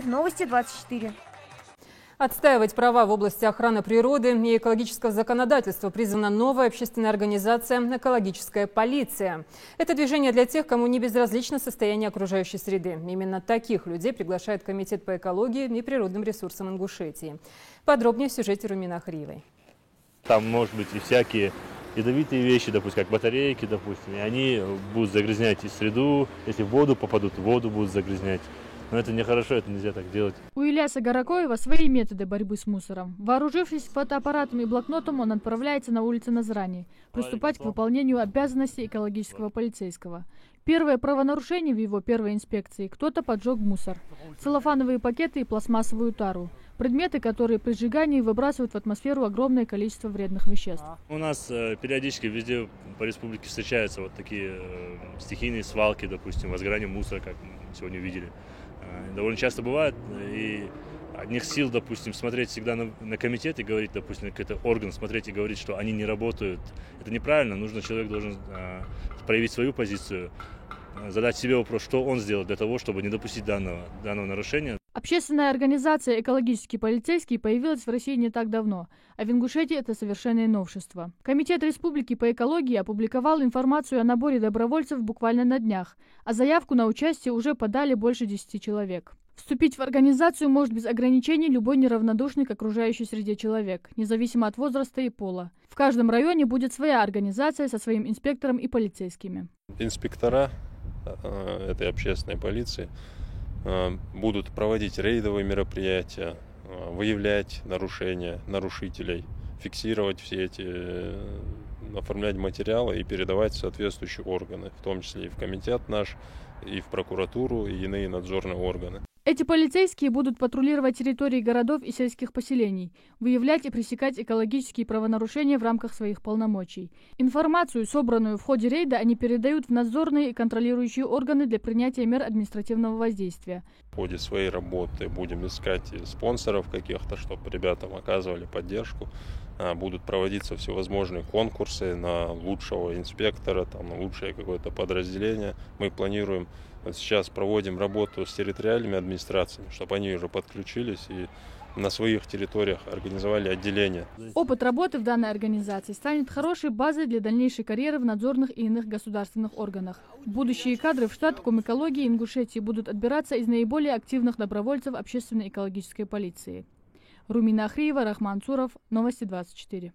Новости 24. Отстаивать права в области охраны природы и экологического законодательства призвана новая общественная организация «Экологическая полиция». Это движение для тех, кому не безразлично состояние окружающей среды. Именно таких людей приглашает Комитет по экологии и природным ресурсам Ингушетии. Подробнее в сюжете Румины Ахриевой. Там может быть и всякие ядовитые вещи, допустим, как батарейки, допустим, и они будут загрязнять и среду, если в воду попадут, воду будут загрязнять. Но это нехорошо, это нельзя так делать. У Ильяса Гаракоева свои методы борьбы с мусором. Вооружившись фотоаппаратом и блокнотом, он отправляется на улицы Назрани, приступать к выполнению обязанностей экологического полицейского. Первое правонарушение в его первой инспекции – кто-то поджег мусор. Целлофановые пакеты и пластмассовую тару. Предметы, которые при сжигании выбрасывают в атмосферу огромное количество вредных веществ. У нас периодически везде по республике встречаются вот такие стихийные свалки, допустим, возгорание мусора, как мы сегодня видели. Довольно часто бывает, и одних сил, допустим, смотреть всегда на комитет и говорить, допустим, на какой-то орган, смотреть и говорить, что они не работают. Это неправильно, человек должен проявить свою позицию, задать себе вопрос, что он сделал для того, чтобы не допустить данного нарушения. Общественная организация «Экологический полицейский» появилась в России не так давно, а в Ингушетии это совершенное новшество. Комитет Республики по экологии опубликовал информацию о наборе добровольцев буквально на днях, а заявку на участие уже подали больше 10 человек. Вступить в организацию может без ограничений любой неравнодушный к окружающей среде человек, независимо от возраста и пола. В каждом районе будет своя организация со своим инспектором и полицейскими. Инспектора этой общественной полиции будут проводить рейдовые мероприятия, выявлять нарушения нарушителей, фиксировать все эти, оформлять материалы и передавать в соответствующие органы, в том числе и в комитет наш, и в прокуратуру, и иные надзорные органы. Эти полицейские будут патрулировать территории городов и сельских поселений, выявлять и пресекать экологические правонарушения в рамках своих полномочий. Информацию, собранную в ходе рейда, они передают в надзорные и контролирующие органы для принятия мер административного воздействия. В ходе своей работы будем искать спонсоров каких-то, чтобы ребятам оказывали поддержку. Будут проводиться всевозможные конкурсы на лучшего инспектора, на лучшее какое-то подразделение. Мы планируем, сейчас проводим работу с территориальными администрациями, чтобы они уже подключились и на своих территориях организовали отделения. Опыт работы в данной организации станет хорошей базой для дальнейшей карьеры в надзорных и иных государственных органах. Будущие кадры в штат Комэкологии Ингушетии будут отбираться из наиболее активных добровольцев общественной экологической полиции. Румина Ахриева, Рахман Цуров, Новости 24.